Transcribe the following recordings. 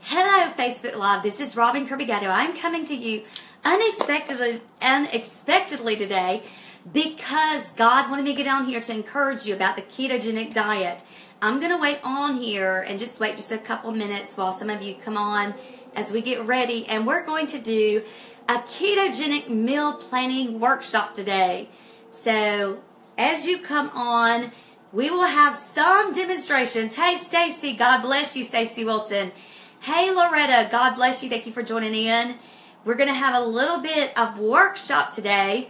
Hello, Facebook Live. This is Robin Kirby Gatto. I'm coming to you unexpectedly today because God wanted me to get on here to encourage you about the ketogenic diet. I'm going to wait on here and just wait just a couple minutes while some of you come on as we get ready. And we're going to do a ketogenic meal planning workshop today. So as you come on, we will have some demonstrations. Hey, Stacy, God bless you, Stacy Wilson. Hey, Loretta, God bless you. Thank you for joining in. We're going to have a little bit of workshop today,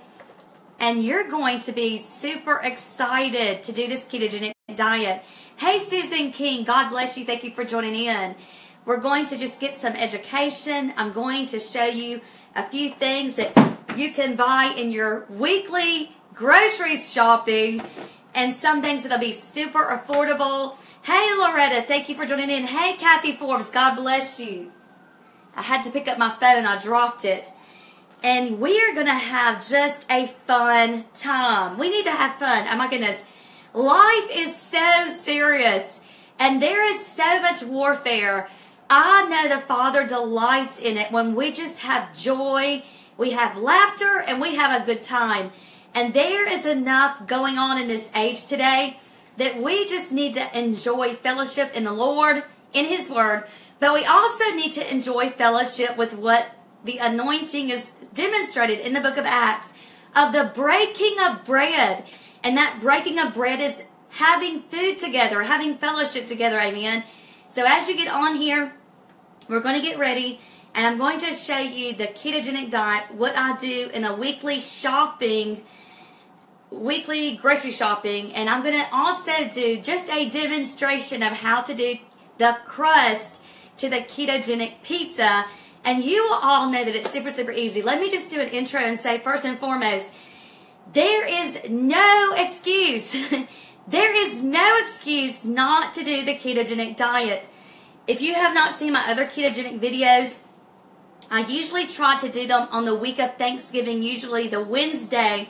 and you're going to be super excited to do this ketogenic diet. Hey, Susan King, God bless you. Thank you for joining in. We're going to just get some education. I'm going to show you a few things that you can buy in your weekly groceries shopping, and some things that'll be super affordable. Hey, Loretta, thank you for joining in. Hey, Kathy Forbes, God bless you. I had to pick up my phone. I dropped it. And we are going to have just a fun time. We need to have fun. Oh, my goodness. Life is so serious, and there is so much warfare. I know the Father delights in it when we just have joy, we have laughter, and we have a good time. And there is enough going on in this age today that we just need to enjoy fellowship in the Lord, in His Word, but we also need to enjoy fellowship with what the anointing is demonstrated in the book of Acts of the breaking of bread. And that breaking of bread is having food together, having fellowship together, amen. So as you get on here, we're going to get ready, and I'm going to show you the ketogenic diet, what I do in a weekly grocery shopping, and I'm going to also do just a demonstration of how to do the crust to the ketogenic pizza, and you will all know that it's super, super easy. Let me just do an intro and say, first and foremost, there is no excuse. There is no excuse not to do the ketogenic diet. If you have not seen my other ketogenic videos, I usually try to do them on the week of Thanksgiving, usually the Wednesday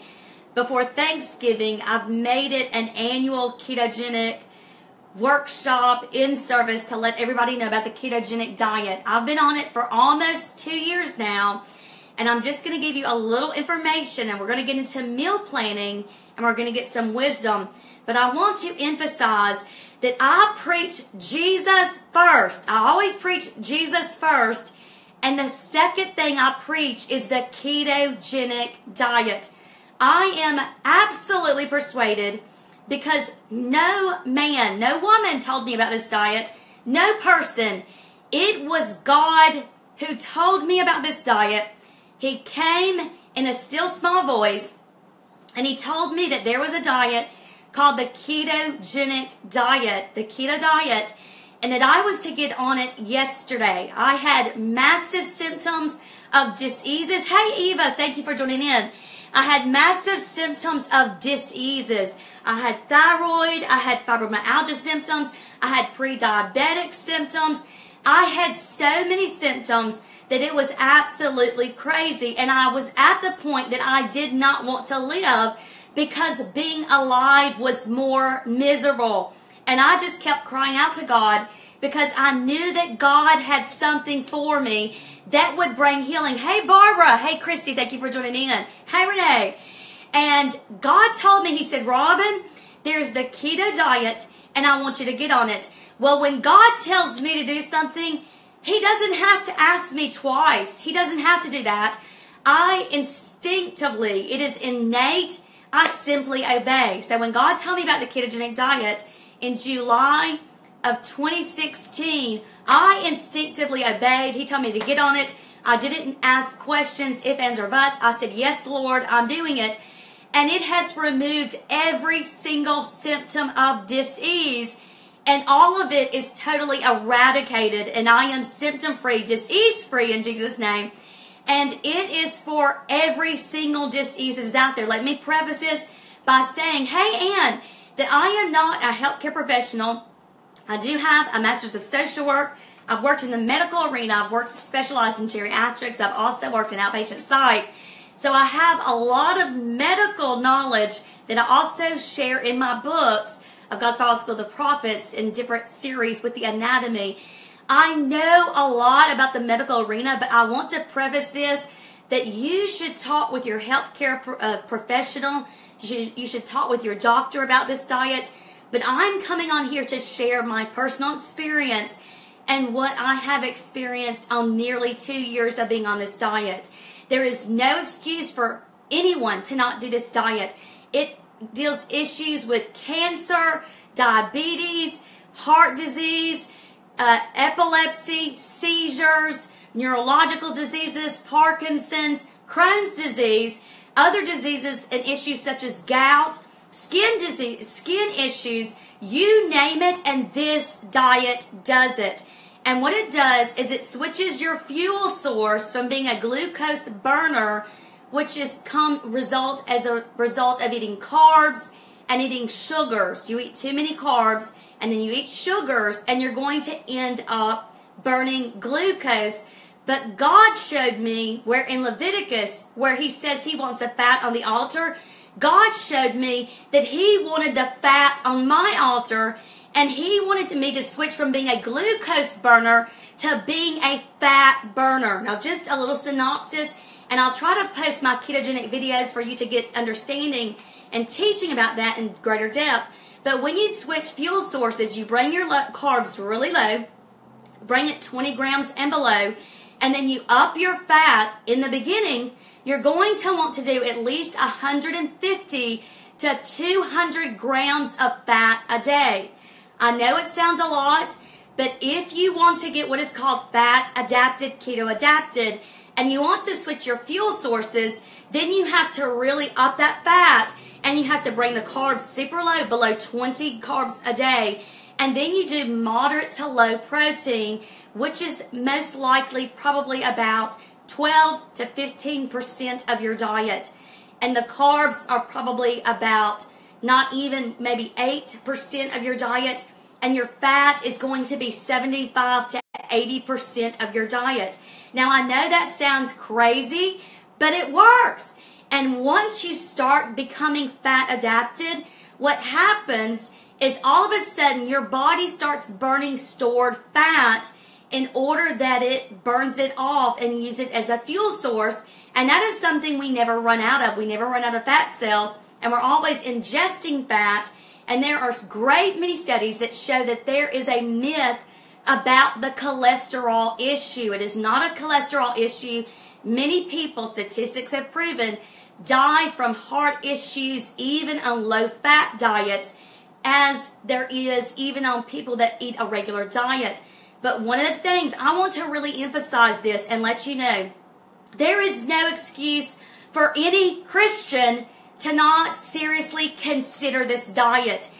before Thanksgiving. I've made it an annual ketogenic workshop in service to let everybody know about the ketogenic diet. I've been on it for almost 2 years now, and I'm just going to give you a little information, and we're going to get into meal planning, and we're going to get some wisdom. But I want to emphasize that I preach Jesus first. I always preach Jesus first, and the second thing I preach is the ketogenic diet. I am absolutely persuaded, because no man, no woman told me about this diet, no person. It was God who told me about this diet. He came in a still small voice, and He told me that there was a diet called the ketogenic diet, the keto diet, and that I was to get on it yesterday. I had massive symptoms of diseases. Hey, Eva, thank you for joining in. I had massive symptoms of diseases. I had thyroid, I had fibromyalgia symptoms, I had pre-diabetic symptoms. I had so many symptoms that it was absolutely crazy. And I was at the point that I did not want to live because being alive was more miserable. And I just kept crying out to God because I knew that God had something for me that would bring healing. Hey, Barbara. Hey, Christy. Thank you for joining in. Hey, Renee. And God told me, He said, Robin, there's the keto diet, and I want you to get on it. Well, when God tells me to do something, He doesn't have to ask me twice. He doesn't have to do that. I instinctively, it is innate, I simply obey. So when God told me about the ketogenic diet in July of 2016, I instinctively obeyed. He told me to get on it. I didn't ask questions, ifs, ands, or buts. I said, yes, Lord, I'm doing it. And it has removed every single symptom of disease. And all of it is totally eradicated. And I am symptom-free, disease-free in Jesus' name. And it is for every single disease that's out there. Let me preface this by saying, hey, Ann, that I am not a healthcare professional. I do have a master's of social work. I've worked in the medical arena. I've worked specialized in geriatrics. I've also worked in outpatient psych. So I have a lot of medical knowledge that I also share in my books of God's Father School of the Prophets in different series with the anatomy. I know a lot about the medical arena, but I want to preface this that you should talk with your healthcare professional. You should talk with your doctor about this diet. But I'm coming on here to share my personal experience and what I have experienced on nearly 2 years of being on this diet. There is no excuse for anyone to not do this diet. It deals issues with cancer, diabetes, heart disease, epilepsy, seizures, neurological diseases, Parkinson's, Crohn's disease, other diseases and issues such as gout, skin disease, skin issues, you name it, and this diet does it. And what it does is it switches your fuel source from being a glucose burner, which results as a result of eating carbs and eating sugars. You eat too many carbs and then you eat sugars, and you're going to end up burning glucose. But God showed me where in Leviticus, where he says he wants the fat on the altar, God showed me that he wanted the fat on my altar, and he wanted me to switch from being a glucose burner to being a fat burner. Now, just a little synopsis, and I'll try to post my ketogenic videos for you to get understanding and teaching about that in greater depth. But when you switch fuel sources, you bring your carbs really low, bring it 20 grams and below, and then you up your fat. In the beginning, you're going to want to do at least 150 to 200 grams of fat a day. I know it sounds a lot, but if you want to get what is called fat adapted, keto adapted, and you want to switch your fuel sources, then you have to really up that fat, and you have to bring the carbs super low, below 20 carbs a day. And then you do moderate to low protein, which is most likely probably about 12 to 15% of your diet. And the carbs are probably about not even maybe 8% of your diet. And your fat is going to be 75 to 80% of your diet. Now, I know that sounds crazy, but it works. And once you start becoming fat adapted, what happens is all of a sudden your body starts burning stored fat in order that it burns it off and use it as a fuel source. And that is something we never run out of. We never run out of fat cells, and we're always ingesting fat. And there are great many studies that show that there is a myth about the cholesterol issue. It is not a cholesterol issue. Many people, statistics have proven, die from heart issues even on low-fat diets, as there is even on people that eat a regular diet. But one of the things, I want to really emphasize this and let you know, there is no excuse for any Christian to not seriously consider this diet.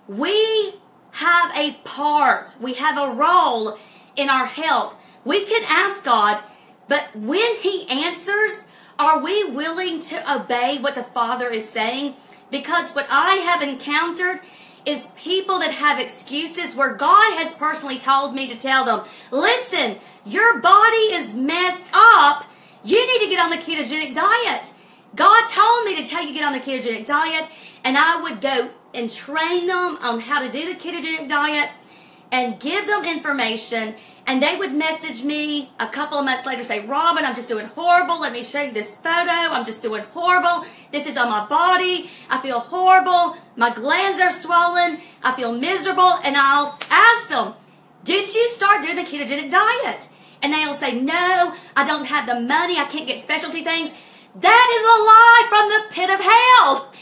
We have a part, we have a role in our health. We can ask God, but when he answers, are we willing to obey what the Father is saying? Because what I have encountered is people that have excuses where God has personally told me to tell them, listen, your body is messed up. You need to get on the ketogenic diet. God told me to tell you to get on the ketogenic diet, and I would go and train them on how to do the ketogenic diet and give them information. And they would message me a couple of months later, say, Robin, I'm just doing horrible. Let me show you this photo. I'm just doing horrible. This is on my body. I feel horrible. My glands are swollen. I feel miserable. And I'll ask them, did you start doing the ketogenic diet? And they'll say, no, I don't have the money. I can't get specialty things. That is a lie from the pit of hell.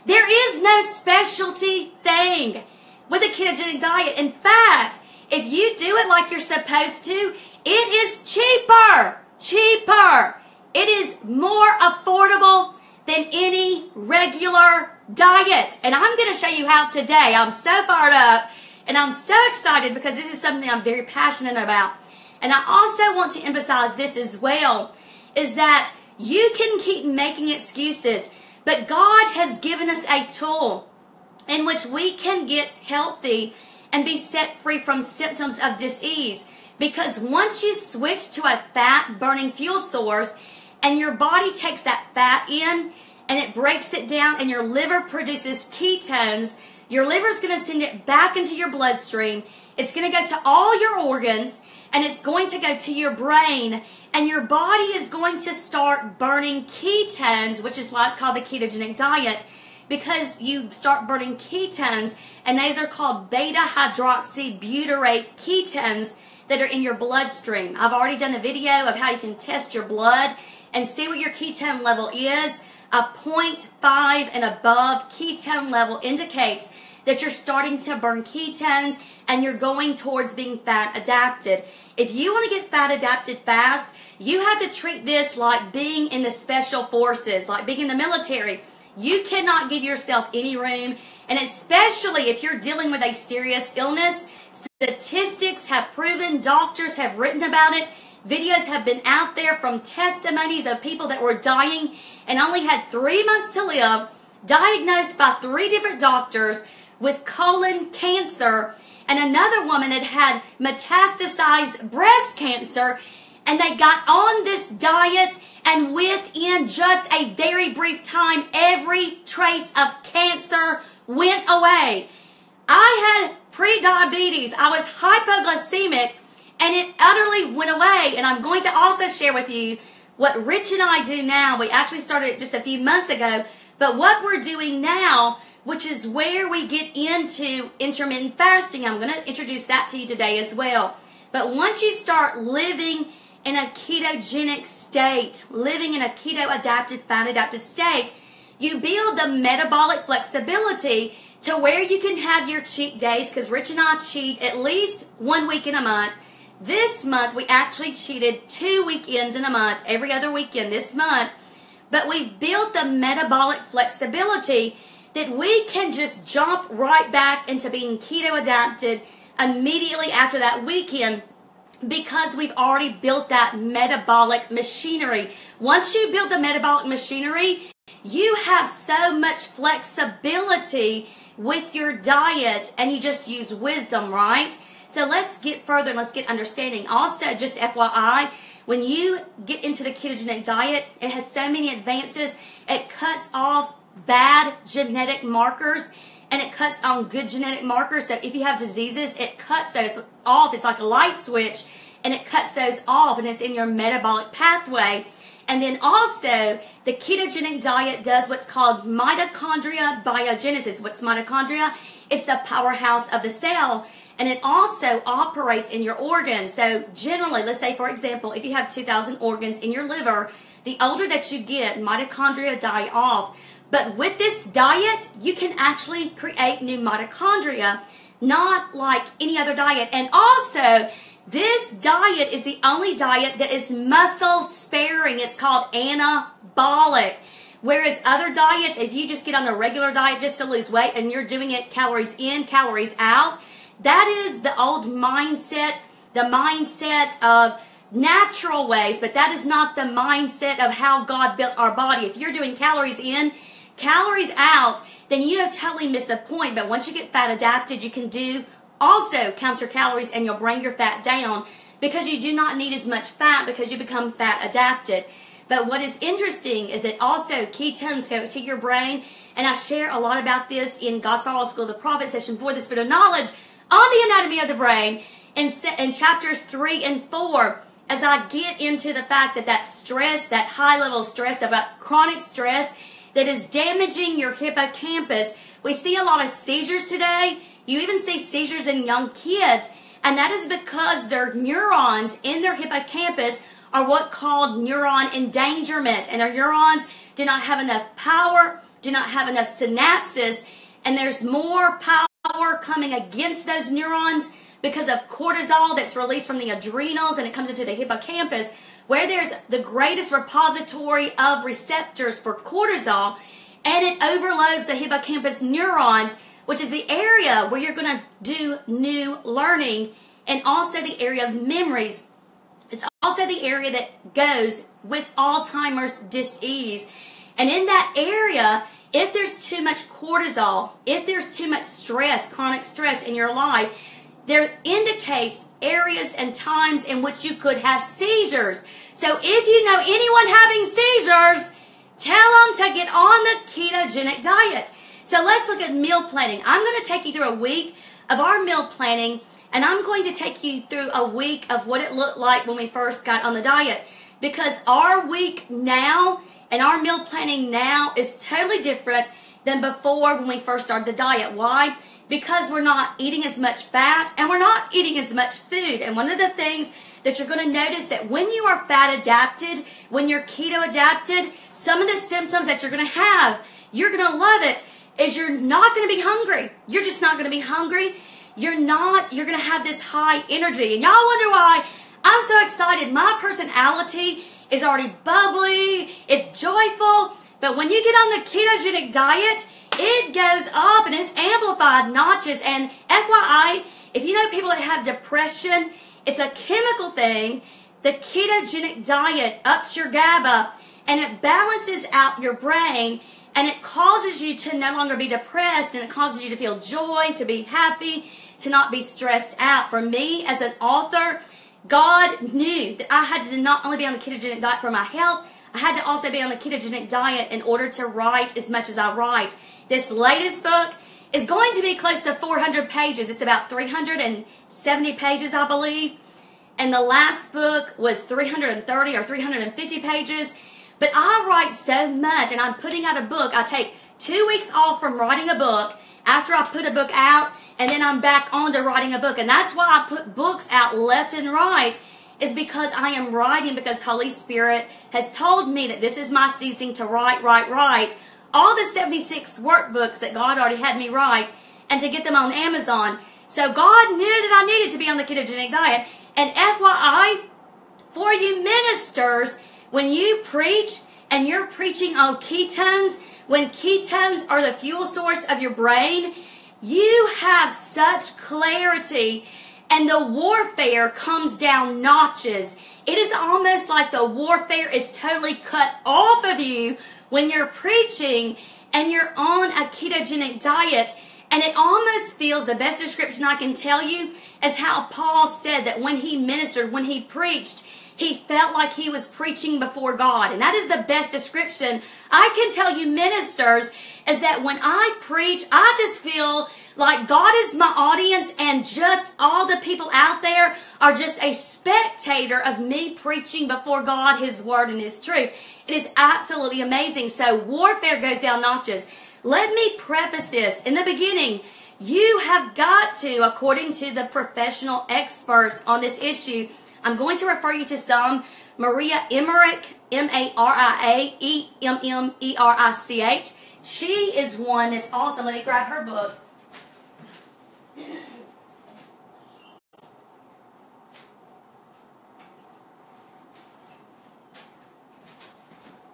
There is no specialty thing with a ketogenic diet. In fact, if you do it like you're supposed to, it is cheaper. Cheaper. It is more affordable than any regular diet. And I'm going to show you how today. I'm so fired up and I'm so excited because this is something I'm very passionate about. And I also want to emphasize this as well, is that you can keep making excuses, but God has given us a tool in which we can get healthy and be set free from symptoms of disease. Because once you switch to a fat-burning fuel source and your body takes that fat in and it breaks it down and your liver produces ketones, your liver is going to send it back into your bloodstream. It's going to go to all your organs, and it's going to go to your brain, and your body is going to start burning ketones, which is why it's called the ketogenic diet, because you start burning ketones, and those are called beta-hydroxybutyrate ketones that are in your bloodstream. I've already done a video of how you can test your blood and see what your ketone level is. A 0.5 and above ketone level indicates that you're starting to burn ketones and you're going towards being fat adapted. If you want to get fat adapted fast, you have to treat this like being in the special forces, like being in the military. You cannot give yourself any room, and especially if you're dealing with a serious illness. Statistics have proven, doctors have written about it, videos have been out there from testimonies of people that were dying and only had 3 months to live, diagnosed by 3 different doctors with colon cancer, and another woman that had metastasized breast cancer, and they got on this diet, and within just a very brief time, every trace of cancer went away. I had pre-diabetes, I was hypoglycemic, and it utterly went away. And I'm going to also share with you what Rich and I do now. We actually started it just a few months ago, but what we're doing now, which is where we get into intermittent fasting. I'm going to introduce that to you today as well. But once you start living in a ketogenic state, living in a keto-adapted, fat-adapted state, you build the metabolic flexibility to where you can have your cheat days, because Rich and I cheat at least 1 week in a month. This month, we actually cheated 2 weekends in a month, every other weekend this month. But we've built the metabolic flexibility that we can just jump right back into being keto-adapted immediately after that weekend, because we've already built that metabolic machinery. Once you build the metabolic machinery, you have so much flexibility with your diet, and you just use wisdom, right? So let's get further and let's get understanding. Also, just FYI, when you get into the ketogenic diet, it has so many advances. It cuts off bad genetic markers and it cuts on good genetic markers. So if you have diseases, it cuts those off. It's like a light switch, and it cuts those off, and it's in your metabolic pathway. And then also, the ketogenic diet does what's called mitochondria biogenesis. What's mitochondria? It's the powerhouse of the cell, and it also operates in your organs. So generally, let's say, for example, if you have 2,000 organs in your liver, the older that you get, mitochondria die off. But with this diet, you can actually create new mitochondria, not like any other diet. And also, this diet is the only diet that is muscle sparing. It's called anabolic. Whereas other diets, if you just get on a regular diet just to lose weight and you're doing it calories in, calories out, that is the old mindset, the mindset of natural ways, but that is not the mindset of how God built our body. If you're doing calories in, calories out, then you have totally missed the point. But once you get fat adapted, you can do also count your calories, and you'll bring your fat down, because you do not need as much fat because you become fat adapted. But what is interesting is that also ketones go to your brain, and I share a lot about this in God's Firewall School of the Prophet session for the Spirit of Knowledge on the anatomy of the brain in chapters 3 and 4, as I get into the fact that that stress, that high level stress, about chronic stress that is damaging your hippocampus. We see a lot of seizures today. You even see seizures in young kids, and that is because their neurons in their hippocampus are what called neuron endangerment, and their neurons do not have enough power, do not have enough synapses, and there's more power coming against those neurons because of cortisol that's released from the adrenals, and it comes into the hippocampus, where there's the greatest repository of receptors for cortisol, and it overloads the hippocampus neurons, which is the area where you're going to do new learning, and also the area of memories. It's also the area that goes with Alzheimer's disease. And in that area, if there's too much cortisol, if there's too much stress, chronic stress in your life, there indicates areas and times in which you could have seizures. So if you know anyone having seizures, tell them to get on the ketogenic diet. So let's look at meal planning. I'm going to take you through a week of our meal planning And I'm going to take you through a week of what it looked like when we first got on the diet. Because our week now and our meal planning now is totally different than before when we first started the diet. Why? Because we're not eating as much fat and we're not eating as much food. And one of the things that you're going to notice that when you are fat adapted, when you're keto adapted, some of the symptoms that you're going to have, you're going to love it, is you're not going to be hungry. You're just not going to be hungry. You're going to have this high energy. And y'all wonder why I'm so excited. My personality is already bubbly. It's joyful. But when you get on the ketogenic diet, it goes up and it's amplified notches. And FYI, if you know people that have depression, it's a chemical thing. The ketogenic diet ups your GABA and it balances out your brain and it causes you to no longer be depressed and it causes you to feel joy, to be happy, to not be stressed out. For me as an author, God knew that I had to not only be on the ketogenic diet for my health, I had to also be on the ketogenic diet in order to write as much as I write. This latest book is going to be close to 400 pages. It's about 370 pages, I believe. And the last book was 330 or 350 pages. But I write so much, and I'm putting out a book. I take 2 weeks off from writing a book after I put a book out, and then I'm back on to writing a book. And that's why I put books out left and right, is because I am writing, because Holy Spirit has told me that this is my season to write all the 76 workbooks that God already had me write and to get them on Amazon. So God knew that I needed to be on the ketogenic diet. And FYI, for you ministers, when you preach and you're preaching on ketones, when ketones are the fuel source of your brain, you have such clarity and the warfare comes down notches. It is almost like the warfare is totally cut off of you when you're preaching and you're on a ketogenic diet. And it almost feels, the best description I can tell you is how Paul said that when he ministered, when he preached, he felt like he was preaching before God. And that is the best description I can tell you ministers, is that when I preach, I just feel like God is my audience and just all the people out there are just a spectator of me preaching before God, His Word and His truth. It is absolutely amazing. So warfare goes down notches. Let me preface this. In the beginning, you have got to, according to the professional experts on this issue, I'm going to refer you to some. Maria Emmerich, M-A-R-I-A-E-M-M-E-R-I-C-H. She is one that's awesome. Let me grab her book.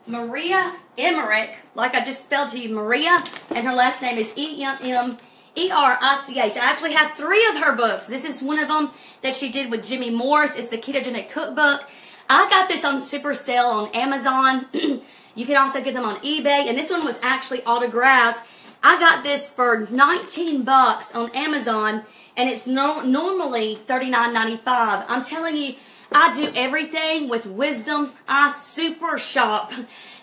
Maria Emmerich, like I just spelled to you, Maria, and her last name is E-M-M-E-R-I-C-H. I actually have 3 of her books. This is one of them that she did with Jimmy Morris. It's the Ketogenic Cookbook. I got this on super sale on Amazon. You can also get them on eBay, and this one was actually autographed. I got this for $19 on Amazon, and it's normally $39.95. I'm telling you, I do everything with wisdom. I super shop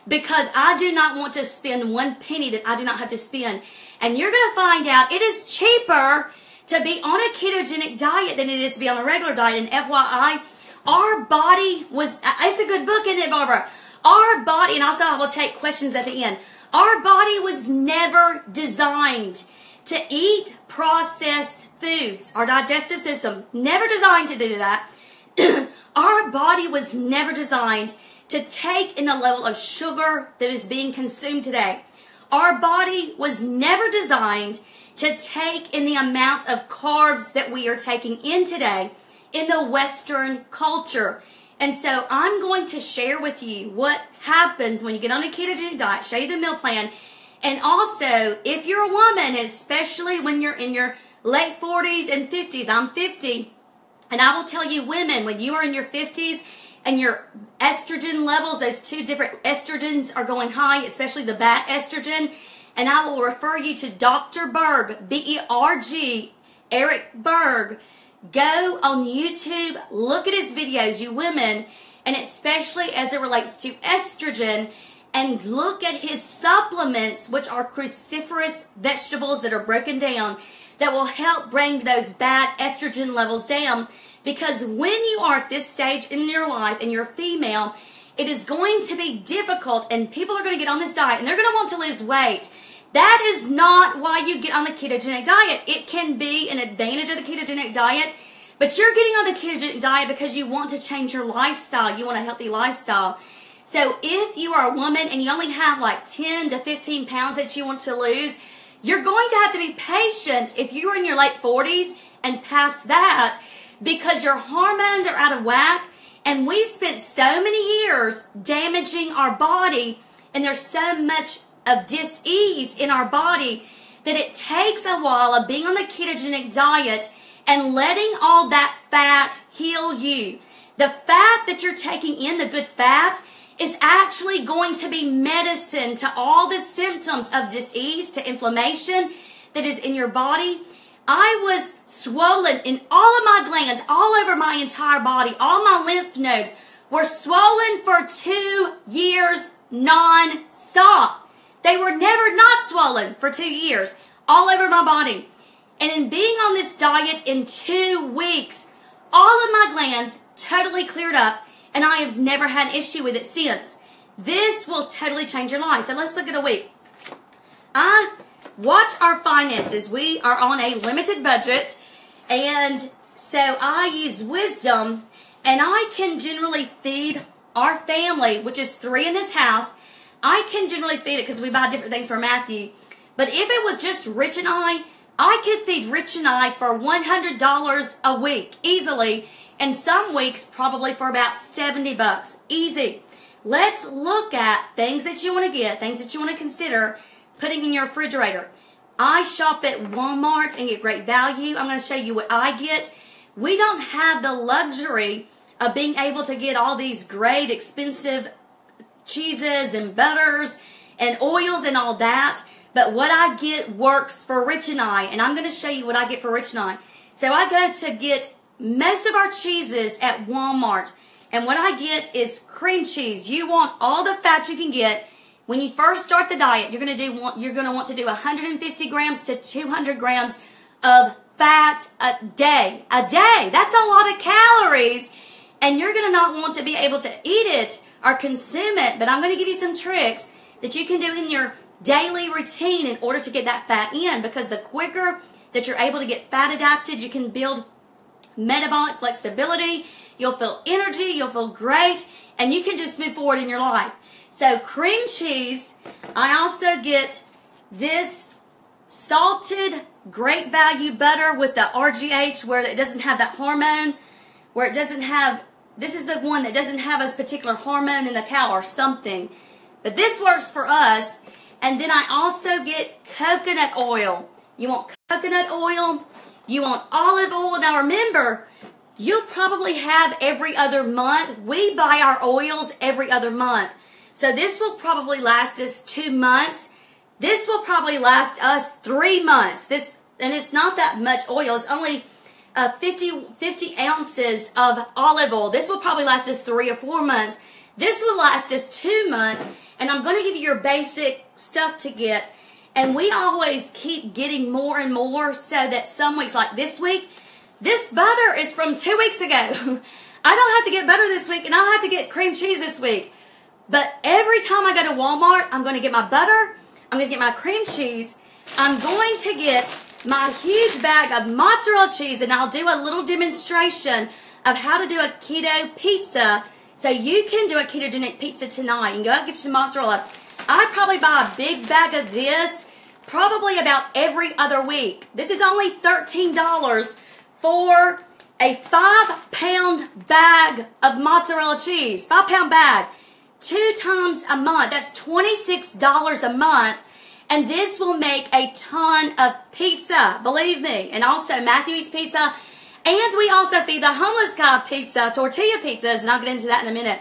because I do not want to spend one penny that I do not have to spend. And you're going to find out it is cheaper to be on a ketogenic diet than it is to be on a regular diet. And FYI, our body was, it's a good book, isn't it, Barbara? Our body, and also I will take questions at the end. Our body was never designed to eat processed foods. Our digestive system, never designed to do that. Our body was never designed to take in the level of sugar that is being consumed today. Our body was never designed to take in the amount of carbs that we are taking in today in the Western culture. And so I'm going to share with you what happens when you get on a ketogenic diet, show you the meal plan, and also if you're a woman, especially when you're in your late 40s and 50s, I'm 50, and I will tell you women, when you are in your 50s and your estrogen levels, those 2 different estrogens are going high, especially the back estrogen, and I will refer you to Dr. Berg, B-E-R-G, Eric Berg. Go on YouTube, look at his videos, you women, and especially as it relates to estrogen, and look at his supplements, which are cruciferous vegetables that are broken down. that will help bring those bad estrogen levels down. Because when you are at this stage in your life and you're female, it is going to be difficult, and people are going to get on this diet and they're going to want to lose weight. That is not why you get on the ketogenic diet. It can be an advantage of the ketogenic diet, but you're getting on the ketogenic diet because you want to change your lifestyle. You want a healthy lifestyle. So if you are a woman and you only have like 10 to 15 pounds that you want to lose, you're going to have to be patient if you're in your late 40s and past that, because your hormones are out of whack. And we've spent so many years damaging our body, and there's so much of dis-ease in our body that it takes a while of being on the ketogenic diet and letting all that fat heal you. The fat that you're taking in, the good fat, is actually going to be medicine to all the symptoms of dis-ease, to inflammation that is in your body. I was swollen in all of my glands, all over my entire body. All my lymph nodes were swollen for 2 years non-stop. They were never not swollen for 2 years, all over my body. And in being on this diet in 2 weeks, all of my glands totally cleared up, and I have never had an issue with it since. This will totally change your life. So let's look at a week. Watch our finances. We are on a limited budget, and so I use wisdom, and I can generally feed our family, which is 3 in this house. I can generally feed it because we buy different things for Matthew. But if it was just Rich and I could feed Rich and I for $100 a week easily, and some weeks probably for about $70 easy. Let's look at things that you want to get, things that you want to consider putting in your refrigerator. I shop at Walmart and get great value. I'm going to show you what I get. We don't have the luxury of being able to get all these great expensive cheeses and butters and oils and all that. But what I get works for Rich and I. And I'm going to show you what I get for Rich and I. So I go to get most of our cheeses at Walmart. And what I get is cream cheese. You want all the fat you can get. When you first start the diet, you're going to want to do 150 grams to 200 grams of fat a day. A day. That's a lot of calories. And you're going to not want to be able to eat it or consume it. But I'm going to give you some tricks that you can do in your daily routine in order to get that fat in. Because the quicker that you're able to get fat adapted, you can build metabolic flexibility. You'll feel energy. You'll feel great. And you can just move forward in your life. So cream cheese, I also get this salted great value butter with the RGH where it doesn't have that hormone, where it doesn't have, this is the one that doesn't have a particular hormone in the cow or something. But this works for us. And then I also get coconut oil. You want coconut oil, you want olive oil. Now remember, you'll probably have every other month. We buy our oils every other month. So this will probably last us 2 months. This will probably last us 3 months. And it's not that much oil. It's only 50 ounces of olive oil. This will probably last us 3 or 4 months. This will last us 2 months. And I'm going to give you your basic stuff to get. And we always keep getting more and more so that some weeks, like this week, this butter is from 2 weeks ago. I don't have to get butter this week, and I don't have to get cream cheese this week. But every time I go to Walmart, I'm going to get my butter, I'm going to get my cream cheese, I'm going to get my huge bag of mozzarella cheese, and I'll do a little demonstration of how to do a keto pizza. So you can do a ketogenic pizza tonight. You can go out and get you some mozzarella. I probably buy a big bag of this probably about every other week. This is only $13 for a 5-pound bag of mozzarella cheese. 5-pound bag. 2 times a month. That's $26 a month. And this will make a ton of pizza. Believe me. And also Matthew eats pizza. And we also feed the homeless guy pizza, tortilla pizzas. And I'll get into that in a minute.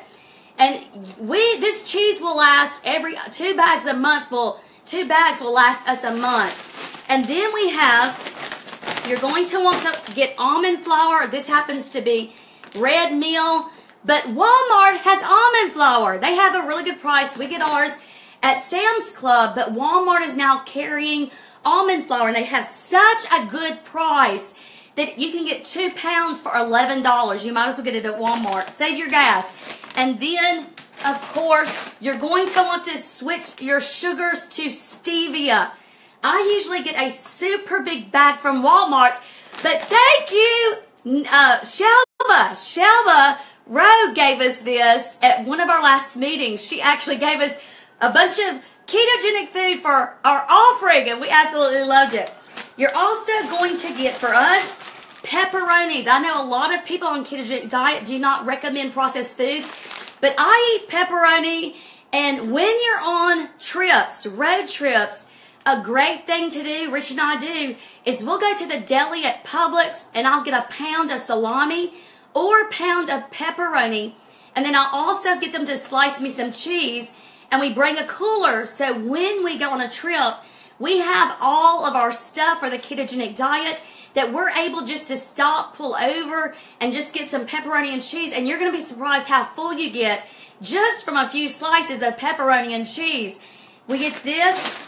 And this cheese will last 2 bags a month. 2 bags will last us a month. And then we have, you're going to want to get almond flour. This happens to be red meal. But Walmart has almond flour. They have a really good price. We get ours at Sam's Club, but Walmart is now carrying almond flour, and they have such a good price that you can get 2 pounds for $11. You might as well get it at Walmart. Save your gas. And then, of course, you're going to want to switch your sugars to stevia. I usually get a super big bag from Walmart, but thank you, Shelba. Shelba Rowe gave us this at one of our last meetings. She actually gave us a bunch of ketogenic food for our offering, and we absolutely loved it. You're also going to get, for us, pepperonis. I know a lot of people on ketogenic diet do not recommend processed foods, but I eat pepperoni, and when you're on trips, road trips, a great thing to do, Rich and I do, is we'll go to the deli at Publix, and I'll get a pound of salami or a pound of pepperoni, and then I'll also get them to slice me some cheese, and we bring a cooler, so when we go on a trip, we have all of our stuff for the ketogenic diet that we're able just to stop, pull over, and just get some pepperoni and cheese, and you're going to be surprised how full you get just from a few slices of pepperoni and cheese. We get this.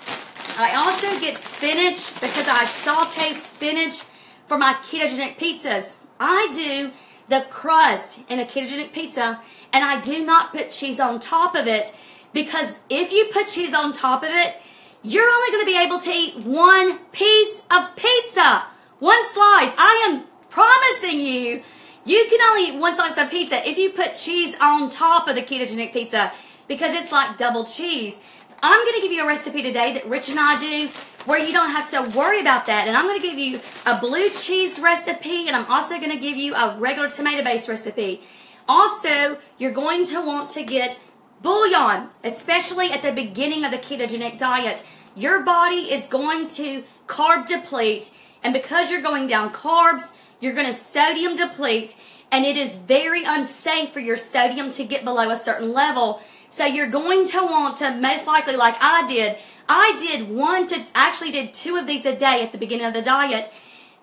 I also get spinach because I saute spinach for my ketogenic pizzas. I do the crust in a ketogenic pizza, and I do not put cheese on top of it, because if you put cheese on top of it, you're only going to be able to eat one piece of pizza, one slice. I am promising you, you can only eat one slice of pizza if you put cheese on top of the ketogenic pizza, because it's like double cheese. I'm going to give you a recipe today that Rich and I do where you don't have to worry about that. And I'm going to give you a blue cheese recipe, and I'm also going to give you a regular tomato-based recipe. Also, you're going to want to get bouillon, especially at the beginning of the ketogenic diet. Your body is going to carb deplete, and because you're going down carbs, you're going to sodium deplete, and it is very unsafe for your sodium to get below a certain level. So you're going to want to, most likely, like I did actually did 2 of these a day at the beginning of the diet.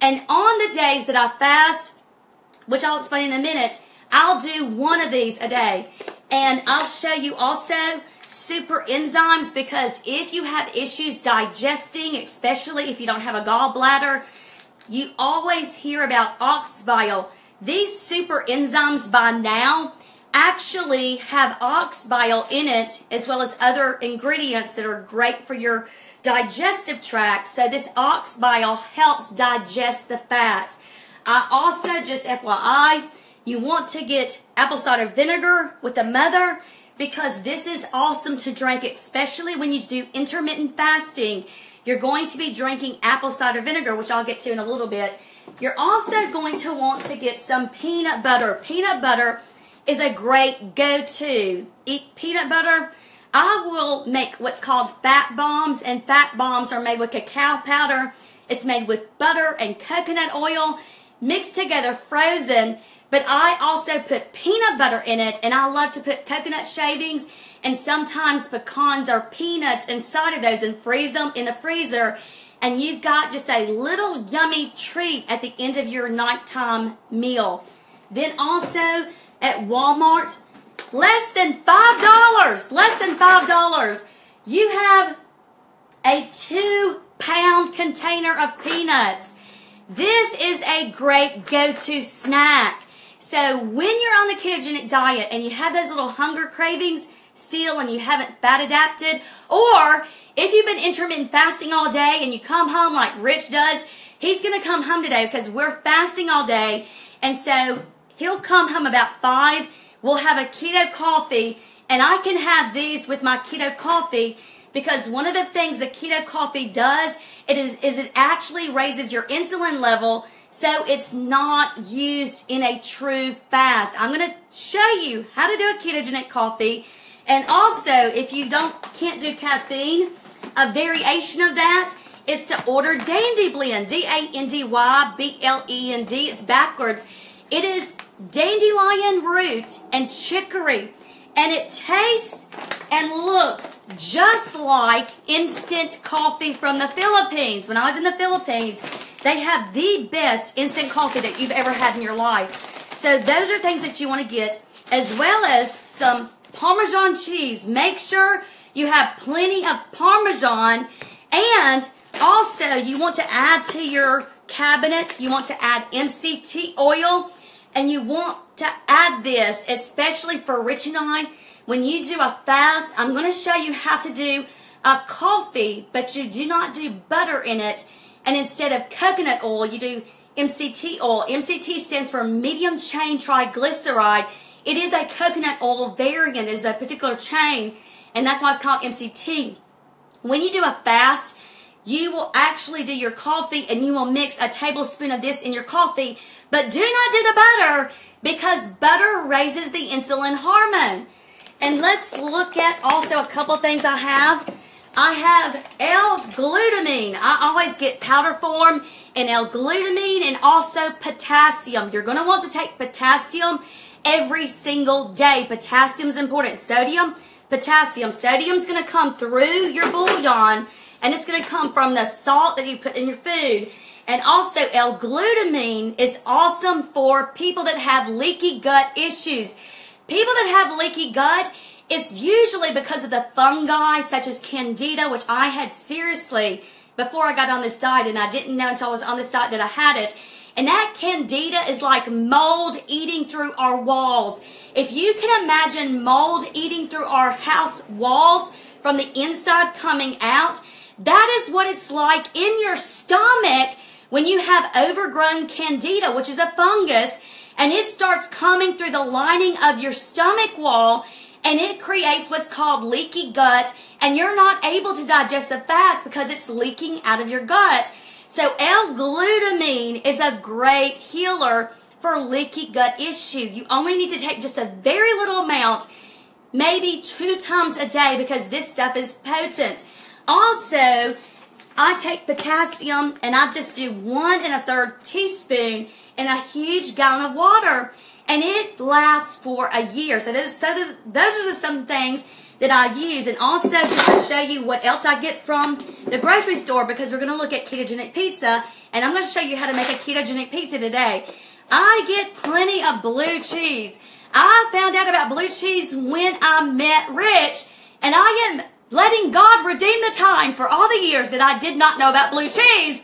And on the days that I fast, which I'll explain in a minute, I'll do 1 of these a day. And I'll show you also super enzymes, because if you have issues digesting, especially if you don't have a gallbladder, you always hear about ox bile. These super enzymes by now actually have ox bile in it, as well as other ingredients that are great for your digestive tract. So this ox bile helps digest the fats. I also, just FYI, you want to get apple cider vinegar with a mother, because this is awesome to drink, especially when you do intermittent fasting. You're going to be drinking apple cider vinegar, which I'll get to in a little bit. You're also going to want to get some peanut butter. Peanut butter is a great go-to. Eat peanut butter. I will make what's called fat bombs, and fat bombs are made with cacao powder. It's made with butter and coconut oil mixed together, frozen. But I also put peanut butter in it, and I love to put coconut shavings and sometimes pecans or peanuts inside of those and freeze them in the freezer. And you've got just a little yummy treat at the end of your nighttime meal. Then also at Walmart, less than $5, you have a 2-pound container of peanuts. This is a great go-to snack. So when you're on the ketogenic diet and you have those little hunger cravings still and you haven't fat adapted, or if you've been intermittent fasting all day and you come home like Rich does, he's going to come home today because we're fasting all day, and so he'll come home about 5. We'll have a keto coffee, and I can have these with my keto coffee, because one of the things the keto coffee does is it actually raises your insulin level, so it's not used in a true fast. I'm going to show you how to do a ketogenic coffee. And also, if you can't do caffeine, a variation of that is to order Dandy Blend, DANDYBLEND. It's backwards. It is dandelion root and chicory, and it tastes and looks just like instant coffee from the Philippines. When I was in the Philippines, they have the best instant coffee that you've ever had in your life. So those are things that you want to get, as well as some Parmesan cheese. Make sure you have plenty of Parmesan, and Also, you want to add to your cabinet, you want to add MCT oil, and you want to add this, especially for Rich and I. When you do a fast, I'm going to show you how to do a coffee, but you do not do butter in it. And instead of coconut oil, you do MCT oil. MCT stands for medium chain triglyceride. It is a coconut oil variant. It is a particular chain, and that's why it's called MCT. When you do a fast, you will actually do your coffee, and you will mix a tablespoon of this in your coffee, but do not do the butter, because butter raises the insulin hormone. And let's look at also a couple things I have. I have L-glutamine. I always get powder form and L-glutamine, and also potassium. You're going to want to take potassium every single day. Potassium is important. Sodium, potassium. Sodium is going to come through your bouillon, and it's going to come from the salt that you put in your food. And also L-glutamine is awesome for people that have leaky gut issues. People that have leaky gut, it's usually because of the fungi such as candida, which I had seriously before I got on this diet, and I didn't know until I was on this diet that I had it. And that candida is like mold eating through our walls. If you can imagine mold eating through our house walls from the inside coming out, that is what it's like in your stomach when you have overgrown candida, which is a fungus, and it starts coming through the lining of your stomach wall, and it creates what's called leaky gut, and you're not able to digest the fast because it's leaking out of your gut. So L-glutamine is a great healer for leaky gut issue. You only need to take just a very little amount, maybe 2 times a day, because this stuff is potent. Also, I take potassium, and I just do 1 1/3 teaspoon in a huge gallon of water, and it lasts for a year. So those are some things that I use. And also, just to show you what else I get from the grocery store, because we're going to look at ketogenic pizza, and I'm going to show you how to make a ketogenic pizza today. I get plenty of blue cheese. I found out about blue cheese when I met Rich, and I am letting God redeem the time for all the years that I did not know about blue cheese.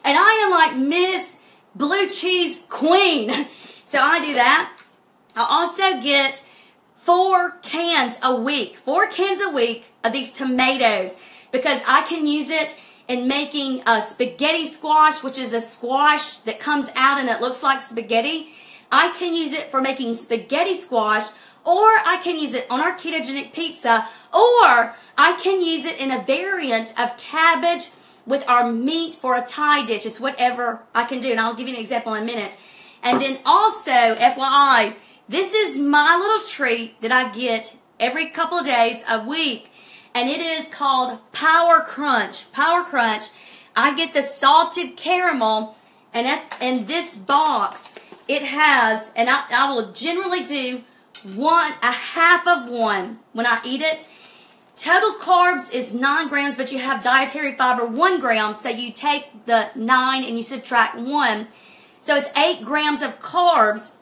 And I am like Miss Blue Cheese Queen. So I do that. I also get 4 cans a week. 4 cans a week of these tomatoes, because I can use it in making a spaghetti squash, which is a squash that comes out and it looks like spaghetti. I can use it for making spaghetti squash, or I can use it on our ketogenic pizza, or I can use it in a variant of cabbage with our meat for a Thai dish. It's whatever I can do, and I'll give you an example in a minute. And then also, FYI, this is my little treat that I get every couple of days, a week, and it is called Power Crunch. Power Crunch. I get the salted caramel, and in this box, it has, and I will generally do a half of one when I eat it. Total carbs is 9 grams, but you have dietary fiber 1 gram, so you take the 9 and you subtract 1. So it's 8 grams of carbs,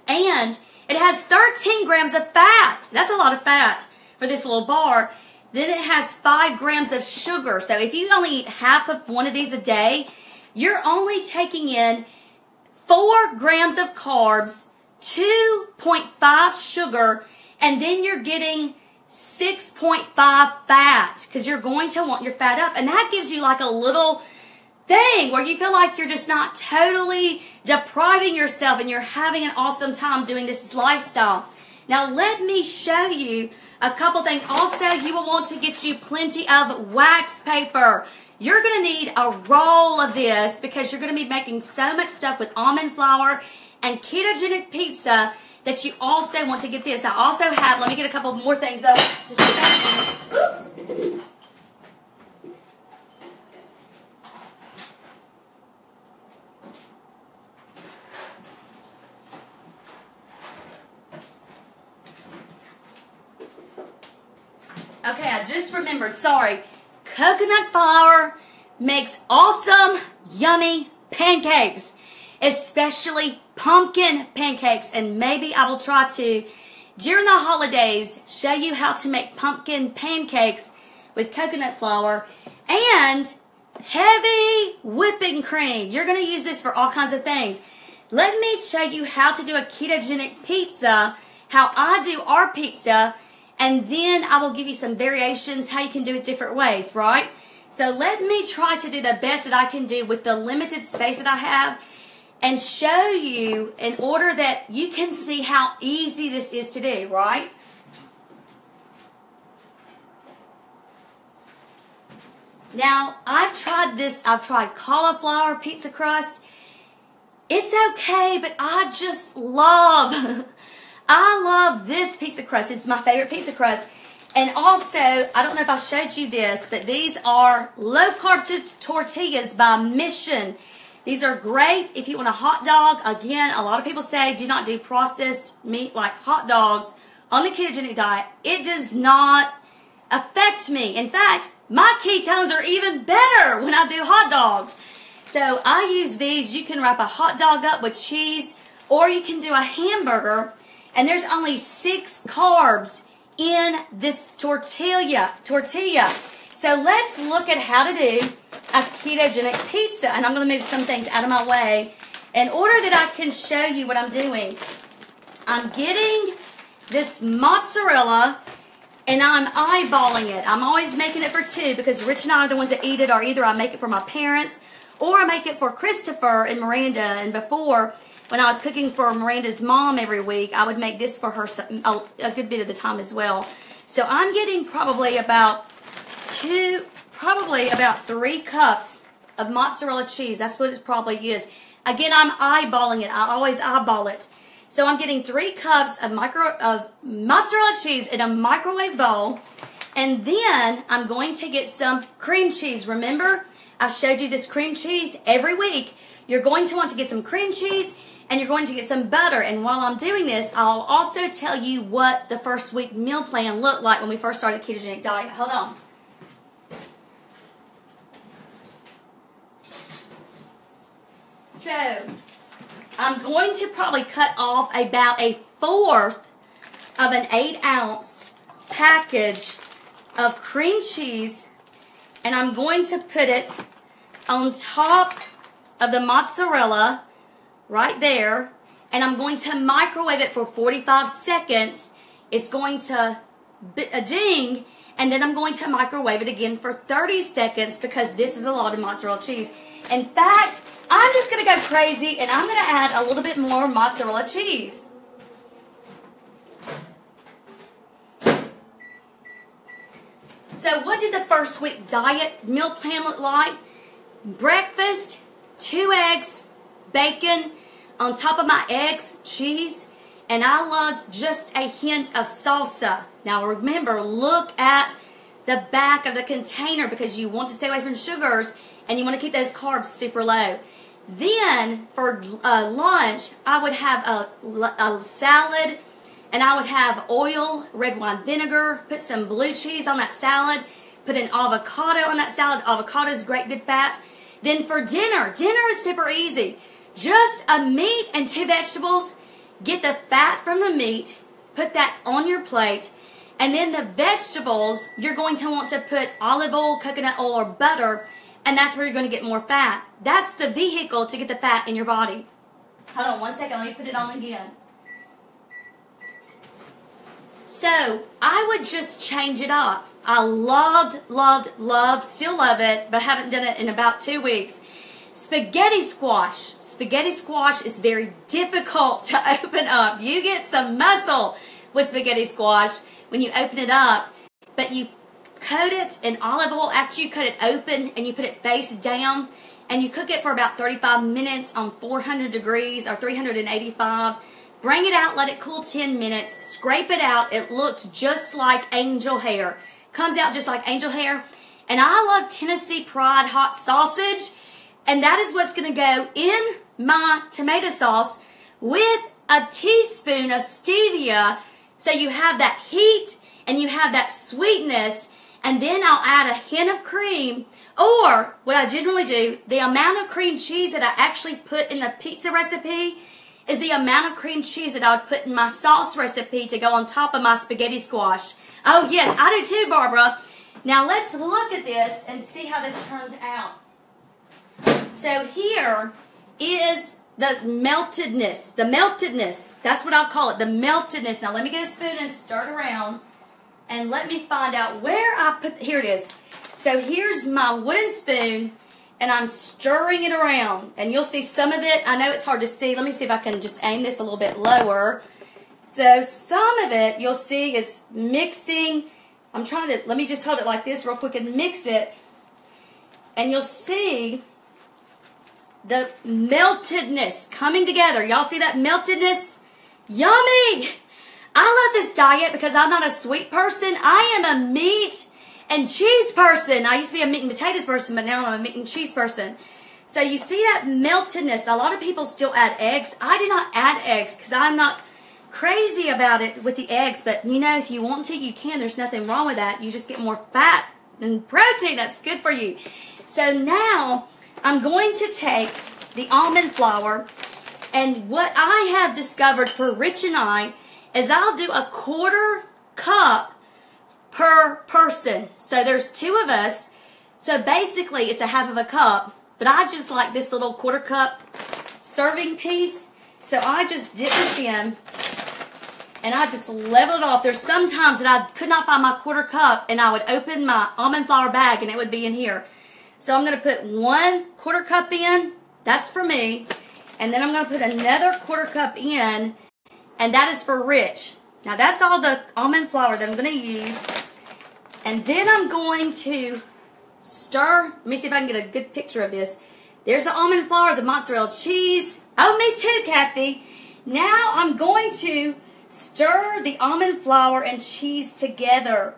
and it has 13 grams of fat. That's a lot of fat for this little bar. Then it has 5 grams of sugar. So if you only eat half of one of these a day, you're only taking in 4 grams of carbs, 2.5 sugar, and then you're getting 6.5 fat, because you're going to want your fat up. And that gives you like a little thing where you feel like you're just not totally depriving yourself, and you're having an awesome time doing this lifestyle. Now let me show you a couple things. Also, you will want to get you plenty of wax paper. You're going to need a roll of this, because you're going to be making so much stuff with almond flour and ketogenic pizza that you also want to get this. I also have, let me get a couple more things up to show you. Oops. Okay, I just remembered, sorry. Coconut flour makes awesome, yummy pancakes, especially pumpkin pancakes, and maybe I will try to, during the holidays, show you how to make pumpkin pancakes with coconut flour. And heavy whipping cream. You're going to use this for all kinds of things. Let me show you how to do a ketogenic pizza, how I do our pizza, and then I will give you some variations, how you can do it different ways, right? So let me try to do the best that I can do with the limited space that I have and show you in order that you can see how easy this is to do, right? Now, I've tried this. I've tried cauliflower pizza crust. It's okay, but I just love, I love this pizza crust. It's my favorite pizza crust. And also, I don't know if I showed you this, but these are low-carb tortillas by Mission. These are great if you want a hot dog. Again, a lot of people say do not do processed meat like hot dogs on the ketogenic diet. It does not affect me. In fact, my ketones are even better when I do hot dogs. So I use these. You can wrap a hot dog up with cheese, or you can do a hamburger, and there's only 6 carbs in this tortilla. So let's look at how to do a ketogenic pizza. And I'm going to move some things out of my way in order that I can show you what I'm doing. I'm getting this mozzarella and I'm eyeballing it. I'm always making it for 2 because Rich and I are the ones that eat it, or either I make it for my parents or I make it for Christopher and Miranda. And before, when I was cooking for Miranda's mom every week, I would make this for her a good bit of the time as well. So I'm getting probably about 3 cups of mozzarella cheese. That's what it probably is. Again, I'm eyeballing it. I always eyeball it. So I'm getting 3 cups of mozzarella cheese in a microwave bowl. And then I'm going to get some cream cheese. Remember, I showed you this cream cheese every week. You're going to want to get some cream cheese and you're going to get some butter. And while I'm doing this, I'll also tell you what the first week meal plan looked like when we first started the ketogenic diet. Hold on. So, I'm going to probably cut off about 1/4 of an 8-ounce package of cream cheese, and I'm going to put it on top of the mozzarella right there, and I'm going to microwave it for 45 seconds. It's going to ding, and then I'm going to microwave it again for 30 seconds because this is a lot of mozzarella cheese. In fact, I'm just going to go crazy and I'm going to add a little bit more mozzarella cheese. So what did the first week diet meal plan look like? Breakfast, 2 eggs, bacon, on top of my eggs, cheese, and I loved just a hint of salsa. Now remember, look at the back of the container because you want to stay away from sugars and you want to keep those carbs super low. Then for lunch, I would have a salad, and I would have oil, red wine vinegar, put some blue cheese on that salad, put an avocado on that salad. Avocado is great, good fat. Then for dinner is super easy. Just a meat and 2 vegetables. Get the fat from the meat, put that on your plate, and then the vegetables, you're going to want to put olive oil, coconut oil, or butter, and that's where you're going to get more fat. That's the vehicle to get the fat in your body. Hold on 1 second. Let me put it on again. So, I would just change it up. I loved, still love it, but haven't done it in about 2 weeks. Spaghetti squash. Spaghetti squash is very difficult to open up. You get some muscle with spaghetti squash when you open it up, but you coat it in olive oil after you cut it open and you put it face down and you cook it for about 35 minutes on 400 degrees or 385. Bring it out, let it cool 10 minutes, scrape it out. It looks just like angel hair. Comes out just like angel hair. And I love Tennessee Pride hot sausage, and that is what's going to go in my tomato sauce with a teaspoon of stevia, so you have that heat and you have that sweetness. And then I'll add a hint of cream, or what I generally do, the amount of cream cheese that I actually put in the pizza recipe is the amount of cream cheese that I would put in my sauce recipe to go on top of my spaghetti squash. Oh yes, I do too, Barbara. Now let's look at this and see how this turns out. So here is the meltedness. The meltedness. That's what I'll call it. The meltedness. Now let me get a spoon and stir it around. And let me find out where I put... Here it is. So here's my wooden spoon. And I'm stirring it around. And you'll see some of it. I know it's hard to see. Let me see if I can just aim this a little bit lower. So some of it you'll see is mixing. I'm trying to... Let me just hold it like this real quick and mix it. And you'll see the meltedness coming together. Y'all see that meltedness? Yummy! I love this diet because I'm not a sweet person. I am a meat and cheese person. I used to be a meat and potatoes person, but now I'm a meat and cheese person. So you see that meltedness. A lot of people still add eggs. I do not add eggs because I'm not crazy about it with the eggs. But, you know, if you want to, you can. There's nothing wrong with that. You just get more fat and protein. That's good for you. So now I'm going to take the almond flour, and what I have discovered for Rich and I is I'll do a 1/4 cup per person. So there's 2 of us. So basically it's a 1/2 cup, but I just like this little 1/4 cup serving piece. So I just dip this in and I just level it off. There's some times that I could not find my 1/4 cup and I would open my almond flour bag and it would be in here. So I'm going to put 1/4 cup in. That's for me. And then I'm going to put another 1/4 cup in. And that is for Rich. Now that's all the almond flour that I'm going to use. And then I'm going to stir. Let me see if I can get a good picture of this. There's the almond flour, the mozzarella cheese. Oh, me too, Kathy. Now I'm going to stir the almond flour and cheese together.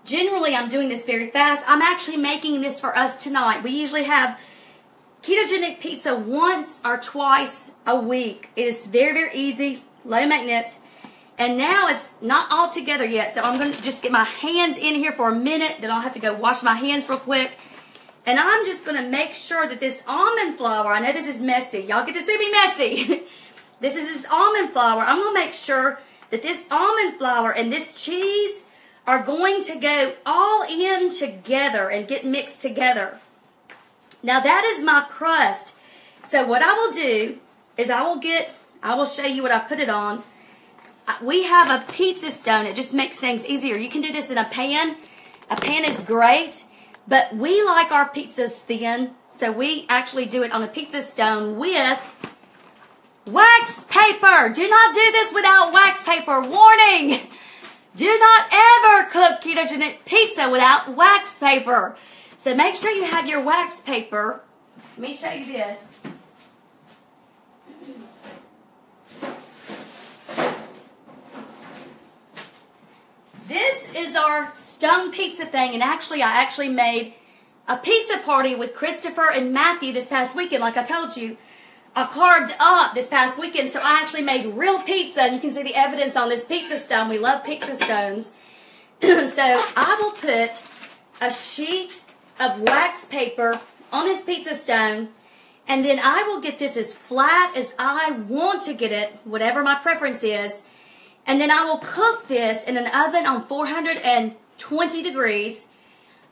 Generally, I'm doing this very fast. I'm actually making this for us tonight. We usually have ketogenic pizza once or twice a week. It is very, very easy, low maintenance. And now it's not all together yet, so I'm going to just get my hands in here for a minute. Then I'll have to go wash my hands real quick. And I'm just going to make sure that this almond flour, I know this is messy. Y'all get to see me messy. This is this almond flour. I'm going to make sure that this almond flour and this cheese are going to go all in together and get mixed together. Now that is my crust. So what I will do is I will show you what I put it on. We have a pizza stone. It just makes things easier. You can do this in a pan. A pan is great, but we like our pizzas thin, so we actually do it on a pizza stone with wax paper. Do not do this without wax paper. Warning! Do not ever cook ketogenic pizza without wax paper. So make sure you have your wax paper. Let me show you this. This is our stone pizza thing, and actually I actually made a pizza party with Christopher and Matthew this past weekend, like I told you. I carved up this past weekend, so I actually made real pizza, and you can see the evidence on this pizza stone. We love pizza stones. So I will put a sheet of wax paper on this pizza stone, and then I will get this as flat as I want to get it, whatever my preference is. And then I will cook this in an oven on 420 degrees.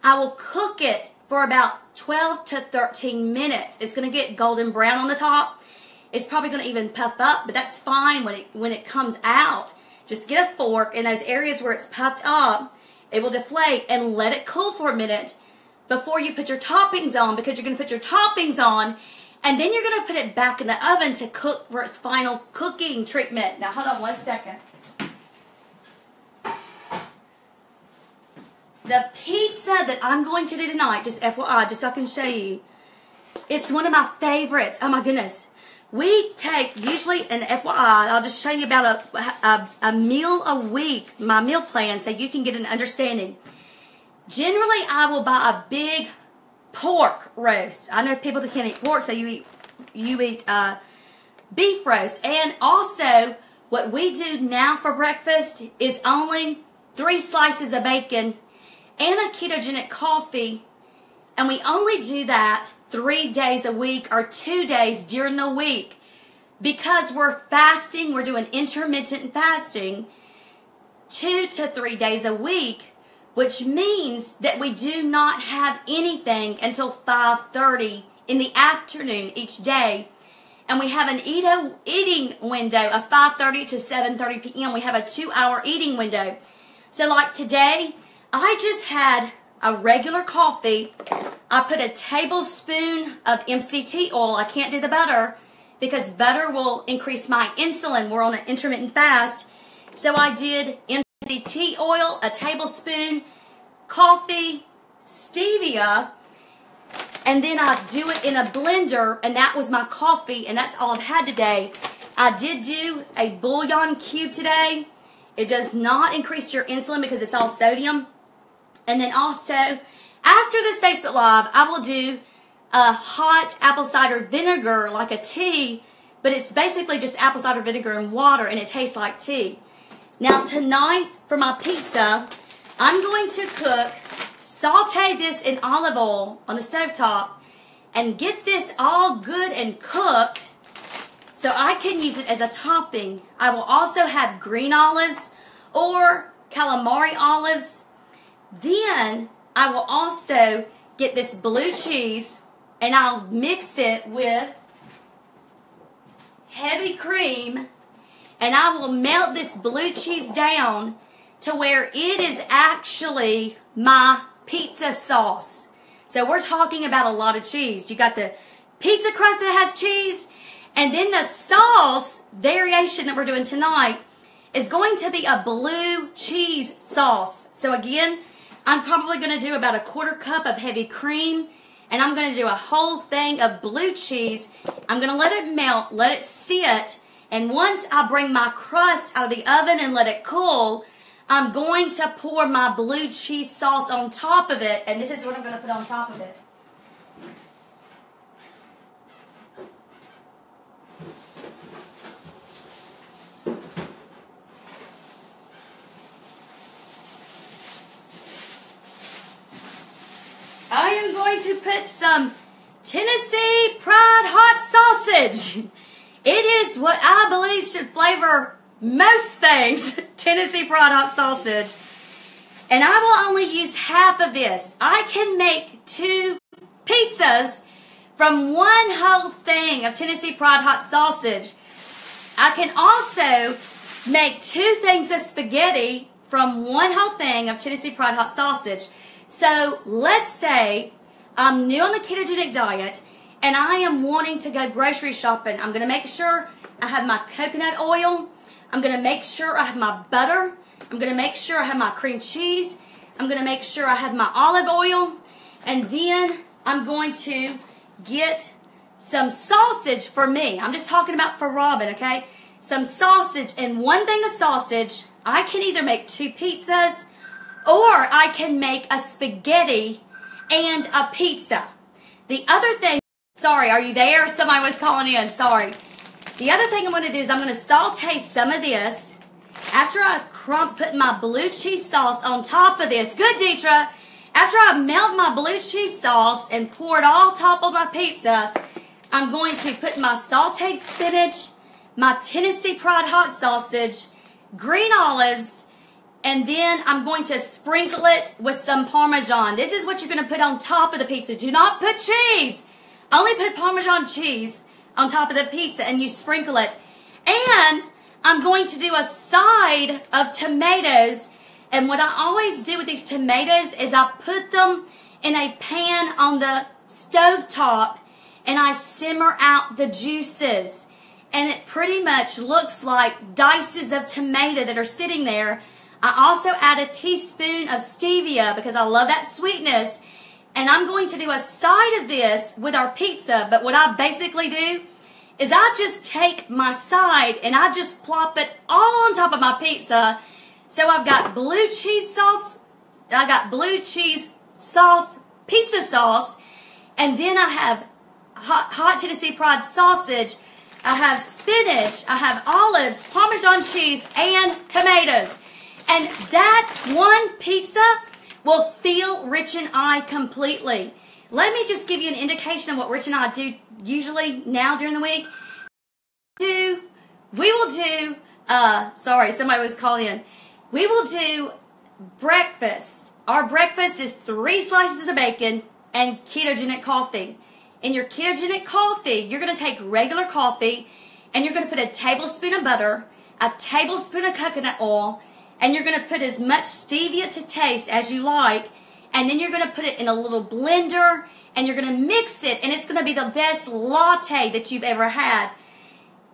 I will cook it for about 12 to 13 minutes. It's going to get golden brown on the top. It's probably going to even puff up, but that's fine when it comes out. Just get a fork in those areas where it's puffed up. It will deflate, and let it cool for a minute before you put your toppings on, because you're going to put your toppings on, and then you're going to put it back in the oven to cook for its final cooking treatment. Now, hold on one second. The pizza that I'm going to do tonight, just FYI, just so I can show you, it's one of my favorites. Oh my goodness. We take, usually, an FYI, I'll just show you about a meal a week, my meal plan, so you can get an understanding. Generally, I will buy a big pork roast. I know people that can't eat pork, so you eat beef roast. And also, what we do now for breakfast is only 3 slices of bacon and a ketogenic coffee, and we only do that 3 days a week or 2 days during the week because we're fasting. We're doing intermittent fasting 2 to 3 days a week, which means that we do not have anything until 5:30 in the afternoon each day. And we have an eating window of 5:30 to 7:30 p.m. We have a 2-hour eating window. So like today, I just had a regular coffee. I put a tablespoon of MCT oil. I can't do the butter because butter will increase my insulin. We're on an intermittent fast. So I did MCT oil, a tablespoon, coffee, stevia, and then I do it in a blender, and that was my coffee, and that's all I've had today. I did do a bouillon cube today. It does not increase your insulin because it's all sodium. And then also, after this Facebook Live, I will do a hot apple cider vinegar, like a tea, but it's basically just apple cider vinegar and water, and it tastes like tea. Now tonight, for my pizza, I'm going to saute this in olive oil on the stovetop, and get this all good and cooked so I can use it as a topping. I will also have green olives or calamari olives. Then I will also get this blue cheese, and I'll mix it with heavy cream, and I will melt this blue cheese down to where it is actually my pizza sauce. So we're talking about a lot of cheese. You got the pizza crust that has cheese, and then the sauce variation that we're doing tonight is going to be a blue cheese sauce. So again, I'm probably going to do about a 1/4 cup of heavy cream, and I'm going to do a whole thing of blue cheese. I'm going to let it melt, let it sit, and once I bring my crust out of the oven and let it cool, I'm going to pour my blue cheese sauce on top of it, and this is what I'm going to put on top of it. I am going to put some Tennessee Pride hot sausage. It is what I believe should flavor most things, Tennessee Pride hot sausage. And I will only use half of this. I can make 2 pizzas from one whole thing of Tennessee Pride hot sausage. I can also make 2 things of spaghetti from one whole thing of Tennessee Pride hot sausage. So let's say I'm new on the ketogenic diet and I am wanting to go grocery shopping. I'm going to make sure I have my coconut oil. I'm going to make sure I have my butter. I'm going to make sure I have my cream cheese. I'm going to make sure I have my olive oil. And then I'm going to get some sausage for me. I'm just talking about for Robin, okay? Some sausage, and one thing of sausage, I can either make 2 pizzas or I can make a spaghetti and a pizza. The other thing, sorry, are you there? Somebody was calling in, sorry. The other thing I'm going to do is I'm going to saute some of this. After I put my blue cheese sauce on top of this, good Deetra, after I melt my blue cheese sauce and pour it all top of my pizza, I'm going to put my sauteed spinach, my Tennessee Pride hot sausage, green olives, and then I'm going to sprinkle it with some Parmesan. This is what you're going to put on top of the pizza. Do not put cheese. Only put Parmesan cheese on top of the pizza, and you sprinkle it. And I'm going to do a side of tomatoes. And what I always do with these tomatoes is I put them in a pan on the stovetop, and I simmer out the juices. And it pretty much looks like dices of tomato that are sitting there. I also add a teaspoon of stevia because I love that sweetness. And I'm going to do a side of this with our pizza. But what I basically do is I just take my side and I just plop it all on top of my pizza. So I've got blue cheese sauce, I got blue cheese sauce, pizza sauce, and then I have hot Tennessee Pride sausage, I have spinach, I have olives, Parmesan cheese, and tomatoes. And that one pizza will fill Rich and I completely. Let me just give you an indication of what Rich and I do usually now during the week. We will do, sorry, somebody was calling in. We will do breakfast. Our breakfast is 3 slices of bacon and ketogenic coffee. in your ketogenic coffee, you're going to take regular coffee and you're going to put a tablespoon of butter, a tablespoon of coconut oil, and you're going to put as much stevia to taste as you like, and then you're going to put it in a little blender and you're going to mix it, and it's going to be the best latte that you've ever had.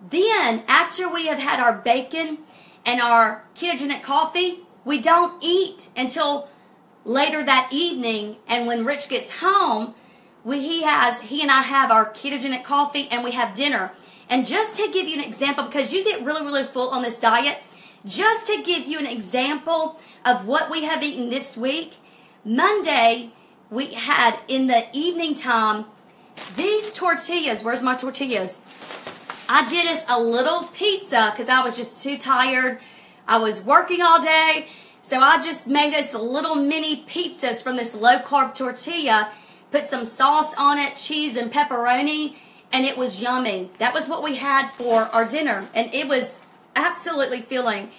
Then, after we have had our bacon and our ketogenic coffee, we don't eat until later that evening, and when Rich gets home, he and I have our ketogenic coffee and we have dinner. And just to give you an example, because you get really, really full on this diet, just to give you an example of what we have eaten this week, Monday we had in the evening time these tortillas. Where's my tortillas? I did us a little pizza because I was just too tired. I was working all day. So I just made us little mini pizzas from this low-carb tortilla, put some sauce on it, cheese and pepperoni, and it was yummy. That was what we had for our dinner, and it was absolutely filling.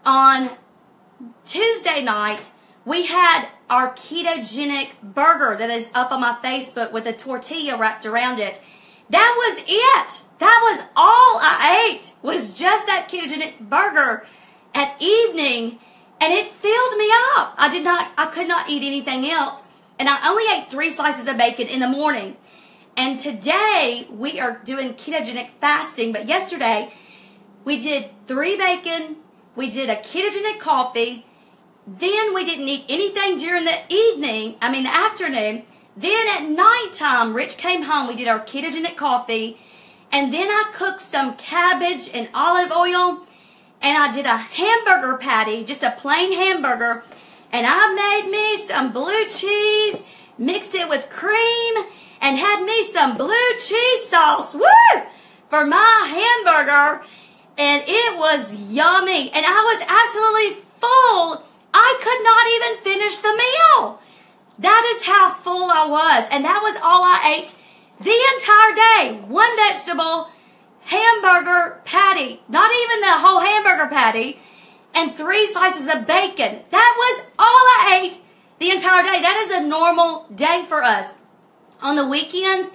On Tuesday night, we had our ketogenic burger that is up on my Facebook with a tortilla wrapped around it. That was it. That was all I ate, was just that ketogenic burger at evening, and it filled me up. I could not eat anything else, and I only ate 3 slices of bacon in the morning. And today we are doing ketogenic fasting, but yesterday we did 3 bacon, we did a ketogenic coffee, then we didn't eat anything during the afternoon. Then at nighttime, Rich came home, we did our ketogenic coffee, and then I cooked some cabbage and olive oil, and I did a hamburger patty, just a plain hamburger, and I made me some blue cheese, mixed it with cream, and had me some blue cheese sauce, woo, for my hamburger, and it was yummy, and I was absolutely full. I could not even finish the meal. That is how full I was, and that was all I ate the entire day. 1 vegetable, hamburger patty, not even the whole hamburger patty, and 3 slices of bacon. That was all I ate the entire day. That is a normal day for us. On the weekends,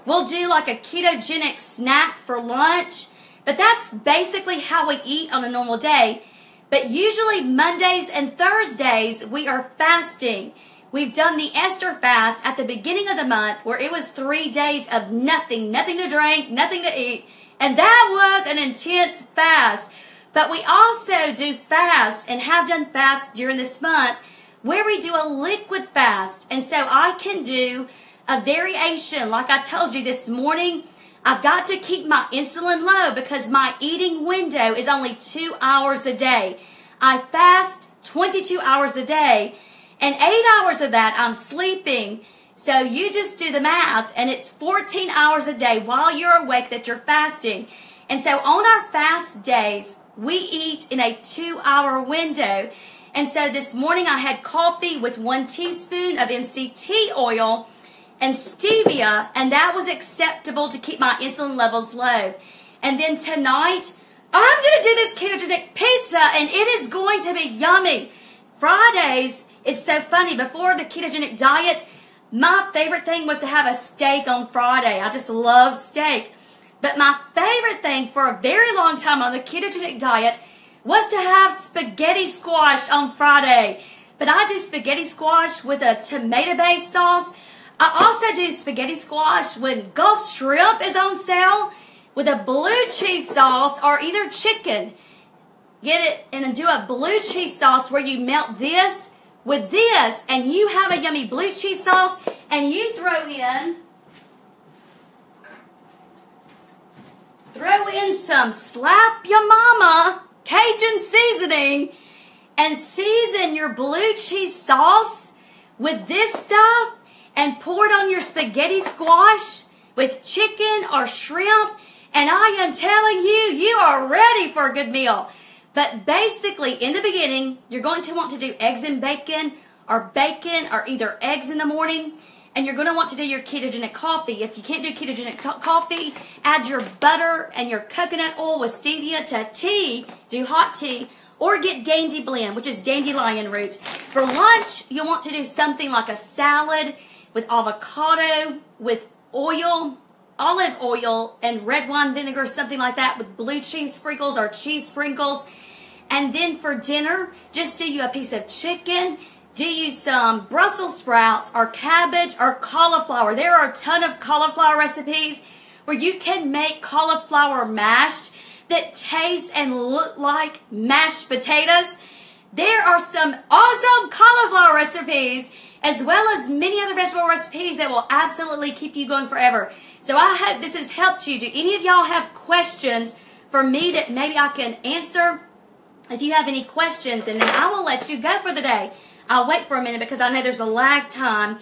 we'll do like a ketogenic snack for lunch, but that's basically how we eat on a normal day. But usually Mondays and Thursdays, we are fasting. We've done the Esther fast at the beginning of the month where it was 3 days of nothing to drink, nothing to eat. And that was an intense fast. But we also do fasts and have done fasts during this month where we do a liquid fast. And so I can do a variation. Like I told you this morning, I've got to keep my insulin low because my eating window is only 2 hours a day. I fast 22 hours a day, and 8 hours of that I'm sleeping. So you just do the math, and it's 14 hours a day while you're awake that you're fasting. And so on our fast days, we eat in a 2-hour window. And so this morning I had coffee with 1 teaspoon of MCT oil and stevia, and that was acceptable to keep my insulin levels low. And then tonight, I'm going to do this ketogenic pizza, and it is going to be yummy. Fridays, it's so funny, before the ketogenic diet, my favorite thing was to have a steak on Friday. I just love steak. But my favorite thing for a very long time on the ketogenic diet was to have spaghetti squash on Friday. But I do spaghetti squash with a tomato-based sauce. I also do spaghetti squash when Gulf shrimp is on sale with a blue cheese sauce or either chicken. Get it and do a blue cheese sauce where you melt this with this and you have a yummy blue cheese sauce and you throw in some Slap Your Mama Cajun seasoning and season your blue cheese sauce with this stuff and pour it on your spaghetti squash with chicken or shrimp, and I am telling you, you are ready for a good meal. But basically, in the beginning, you're going to want to do eggs and bacon or either eggs in the morning, and you're going to want to do your ketogenic coffee. If you can't do ketogenic coffee, add your butter and your coconut oil with stevia to tea, do hot tea, or get Dainty Blend, which is dandelion root. For lunch, you'll want to do something like a salad with avocado, with olive oil and red wine vinegar, something like that, with blue cheese sprinkles or cheese sprinkles. And then for dinner, just do you a piece of chicken, do you some Brussels sprouts or cabbage or cauliflower. There are a ton of cauliflower recipes where you can make cauliflower mashed that tastes and look like mashed potatoes. There are some awesome cauliflower recipes, as well as many other vegetable recipes that will absolutely keep you going forever. So I hope this has helped you. Do any of y'all have questions for me that maybe I can answer? If you have any questions, and then I will let you go for the day. I'll wait for a minute because I know there's a lag time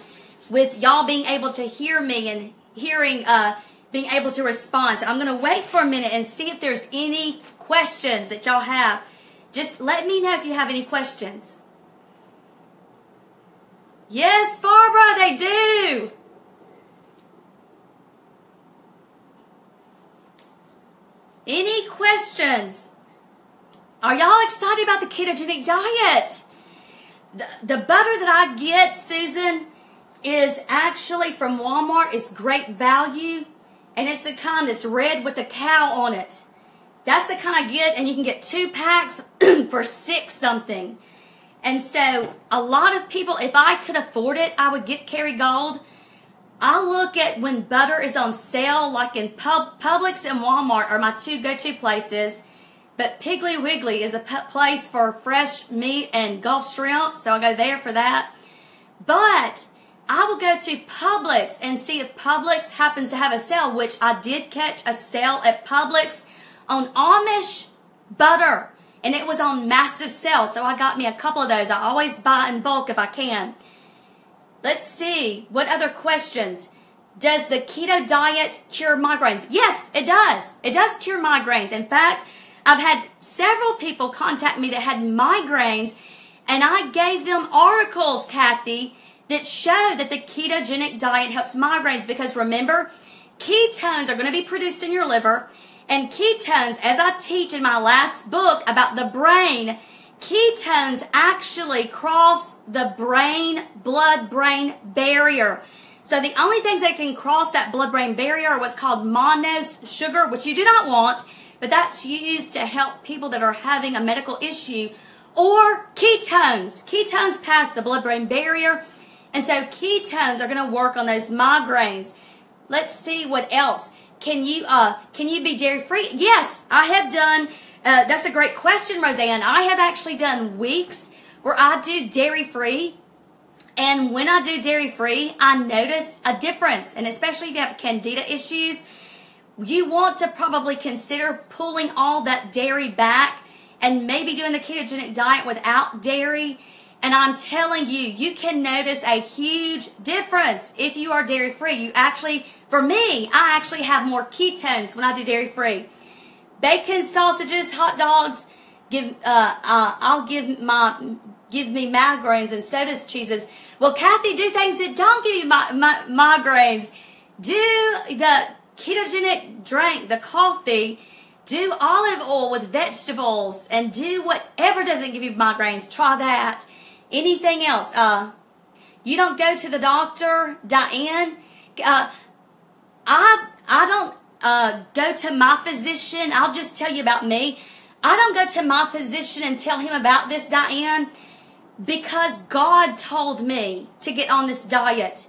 with y'all being able to hear me and being able to respond. So I'm going to wait for a minute and see if there's any questions that y'all have. Just let me know if you have any questions. Yes, Barbara, they do. Any questions? Are y'all excited about the ketogenic diet? The butter that I get, Susan, is actually from Walmart. It's great value, and it's the kind that's red with a cow on it. That's the kind I get, and you can get 2 packs for $6 something. And so a lot of people, if I could afford it, I would get Kerrygold. I look at when butter is on sale, like in Publix and Walmart are my 2 go-to places. But Piggly Wiggly is a place for fresh meat and Gulf shrimp, so I go there for that. But I will go to Publix and see if Publix happens to have a sale, which I did catch a sale at Publix on Amish butter. And it was on massive sale, so I got me a couple of those. I always buy in bulk if I can. Let's see. What other questions? Does the keto diet cure migraines? Yes, it does. It does cure migraines. In fact, I've had several people contact me that had migraines, and I gave them articles, Kathy, that show that the ketogenic diet helps migraines, because remember, ketones are going to be produced in your liver, and ketones, as I teach in my last book about the brain, ketones actually cross the blood-brain barrier. So the only things that can cross that blood-brain barrier are what's called mannose sugar, which you do not want, but that's used to help people that are having a medical issue, or ketones. Ketones pass the blood-brain barrier, and so ketones are going to work on those migraines. Let's see what else. Can you be dairy-free? Yes, I have done. That's a great question, Roseanne. I have actually done weeks where I do dairy-free, and when I do dairy-free, I notice a difference, and especially if you have candida issues, you want to probably consider pulling all that dairy back and maybe doing the ketogenic diet without dairy. And I'm telling you, you can notice a huge difference if you are dairy-free. You actually, for me, I actually have more ketones when I do dairy-free. Bacon, sausages, hot dogs, give me migraines, and so does cheeses. Well, Kathy, do things that don't give you migraines. Do the ketogenic drink, the coffee, do olive oil with vegetables, and do whatever doesn't give you migraines. Try that. Anything else? You don't go to the doctor, Diane. I don't go to my physician. I'll just tell you about me. I don't go to my physician and tell him about this, Diane, because God told me to get on this diet.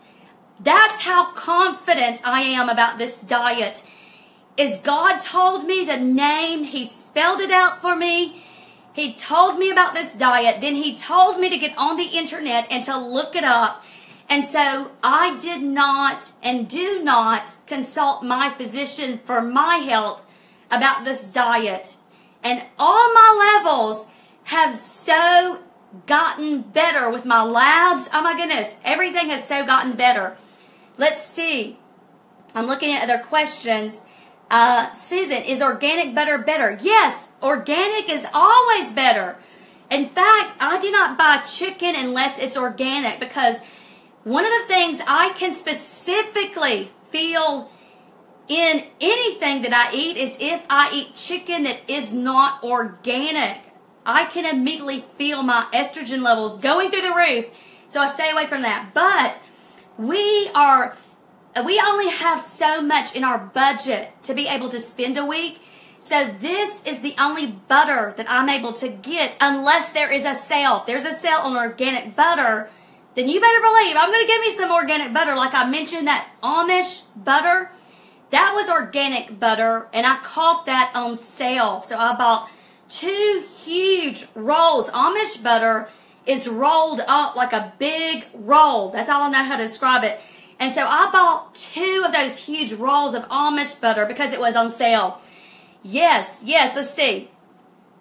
That's how confident I am about this diet. Is God told me the name. He spelled it out for me. He told me about this diet. Then he told me to get on the internet and to look it up. And so I did not and do not consult my physician for my health about this diet. And all my levels have so gotten better with my labs. Oh my goodness, everything has so gotten better. Let's see. I'm looking at other questions. Susan, is organic butter better? Yes, organic is always better. In fact, I do not buy chicken unless it's organic, because one of the things I can specifically feel in anything that I eat is if I eat chicken that is not organic. I can immediately feel my estrogen levels going through the roof, so I stay away from that. But we are we only have so much in our budget to be able to spend a week. So this is the only butter that I'm able to get unless there is a sale. If there's a sale on organic butter, then you better believe I'm going to get me some organic butter. Like I mentioned, that Amish butter, that was organic butter, and I caught that on sale. So I bought 2 huge rolls. Amish butter is rolled up like a big roll. That's all I know how to describe it. And so I bought 2 of those huge rolls of Amish butter because it was on sale. Yes, let's see.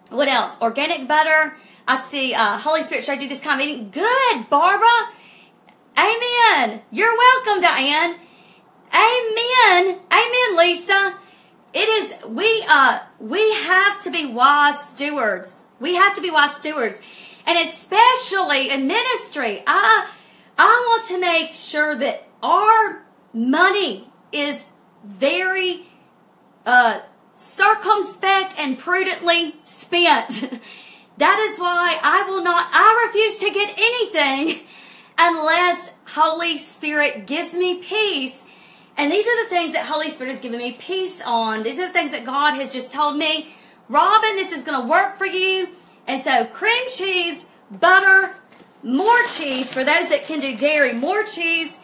What else? Organic butter. I see Holy Spirit showed you this kind of eating. Good, Barbara. Amen. You're welcome, Diane. Amen. Amen, Lisa. It is, we have to be wise stewards. We have to be wise stewards. And especially in ministry, I want to make sure that our money is very circumspect and prudently spent. That is why I refuse to get anything unless Holy Spirit gives me peace. And these are the things that Holy Spirit has given me peace on. These are the things that God has just told me, Robin, this is going to work for you. And so cream cheese, butter, more cheese for those that can do dairy, more cheese,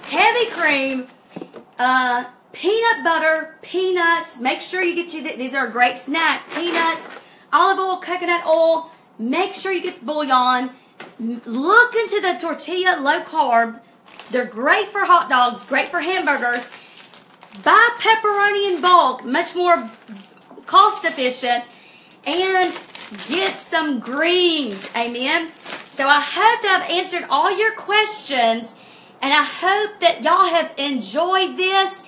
heavy cream, peanut butter, peanuts. Make sure you get these are a great snack. Peanuts, olive oil, coconut oil. Make sure you get the bouillon. Look into the tortilla, low carb. They're great for hot dogs, great for hamburgers. Buy pepperoni in bulk, much more cost efficient. And get some greens. Amen. So I hope that I've answered all your questions. And I hope that y'all have enjoyed this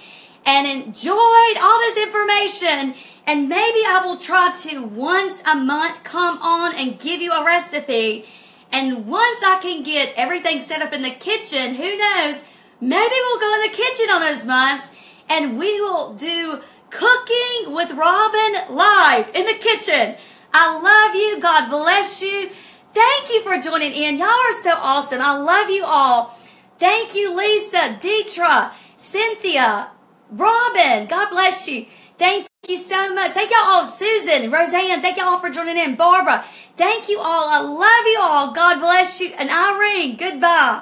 and enjoyed all this information. And maybe I will try to once a month come on and give you a recipe. And once I can get everything set up in the kitchen, who knows, maybe we'll go in the kitchen on those months and we will do Cooking with Robin live in the kitchen. I love you. God bless you. Thank you for joining in. Y'all are so awesome. I love you all. Thank you, Lisa, Deetra, Cynthia, Robin. God bless you. Thank you so much. Thank y'all all. Susan, Roseanne, thank y'all all for joining in. Barbara, thank you all. I love you all. God bless you. And Irene, goodbye.